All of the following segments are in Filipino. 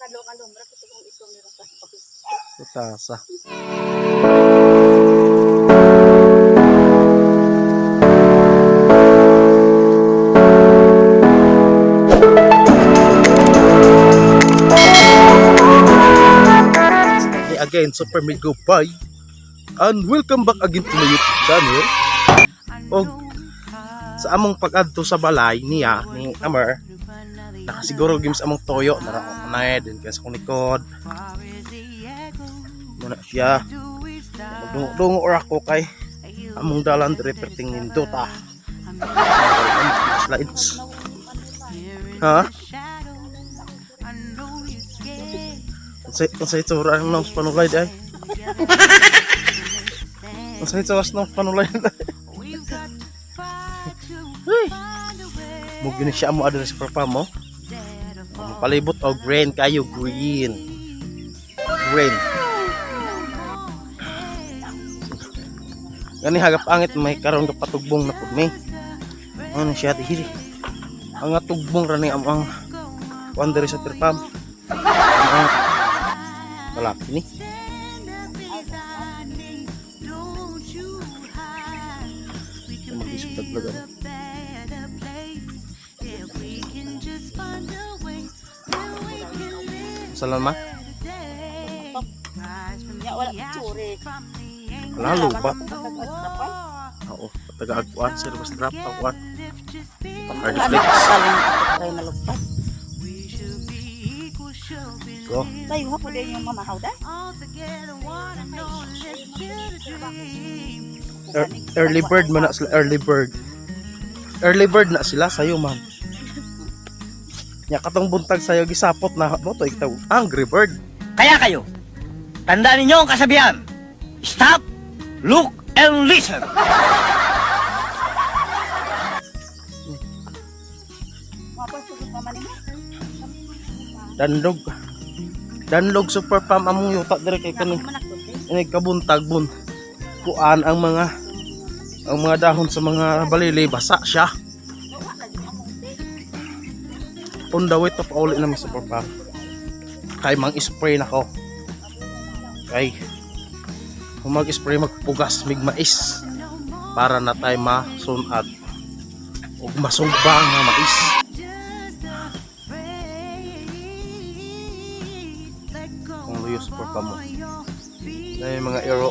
Tasa. Again, Super Migo Bye and welcome back again to my YouTube channel. Og sa among pag-adto sa balay niya ni Amar, nakasiguro games among toyo na din kaya sa kunikod muna siya magdungo or ako kay among dalan dire perting nindota slides ha. Unsay tsura ng panulay day? Unsay tsura ng panulay day? Mugin siya mo adres perpa mo. Palibot o green kayo green. Green. Gani hagap angit may karon ka patugbong na pud mi. Ano siya dihili. Ang tugbong ra ni amang kuan diri sa perpa. Malaki ni. Mag-isip taglagan. Salamat. Ya wala tsuri. Lalo ba? Oo, taga-agpuan sa labas trap agpuan. Hardflex. Try malugpat. Go. Tayo ha po din yung mamahaw da. Early bird man na sila, early bird. Early bird na sila sayo man. Nya katong buntag sayo gisapot na mo to ikaw angry bird. Kaya kayo, tandaan ninyo ang kasabihan. Stop, look, and listen. Danlog super pam among yuta dire kay kani. Ini kabuntag bun. Kuan ang mga dahon sa mga balili basa siya. Undawit to pauli na super pam. Kay mang spray nako. Kay kung mag-spray magpugas mig mais para na tay masunad ug masugbang nga mais. Ang luyo super pam mo. Na yung mga ero.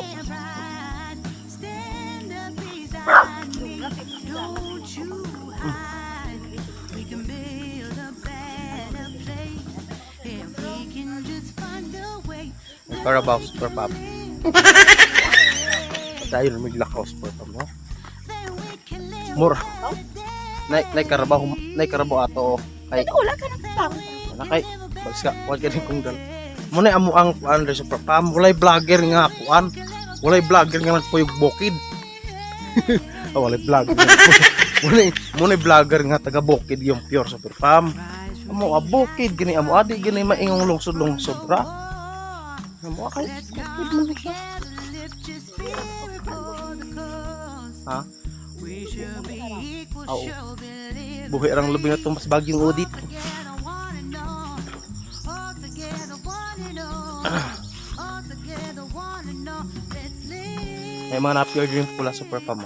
Carabao super pop. Dahil miglakaw super pop no. Mura. Nay Carabao ato kay. Wala ka nang tao. Wala kay. Bagska wag gani kung dal. Muna amo ang kuan re super pop. Walay vlogger nga kuan. Walay vlogger nga nagpuyog bukid. Walay vlogger. Muna vlogger nga taga bukid yung pure super pop. Amo abukid gani amo adi gani maingong lungsod ra. Amo kay bukid mo siya. Ha? Oo. Buhi rang lubi na itong mas bagyong udit. May mga na-pure drink pula super pam.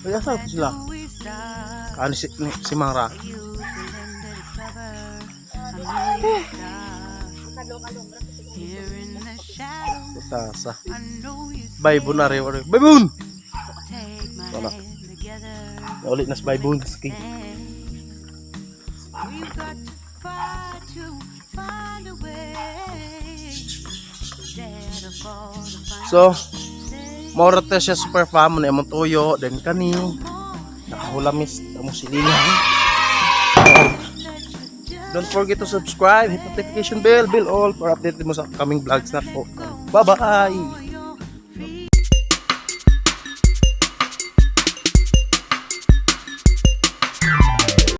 Kaya saan sila? Ano si Mara? Tasa. Baybon na rin. Baybon! Wala. Ulit na si Baybon. So, maurate siya super fam na imong tuyo then kani nakahulamis amo silingan. Don't forget to subscribe, hit notification bell all for update mo sa coming vlogs na po. Bye bye.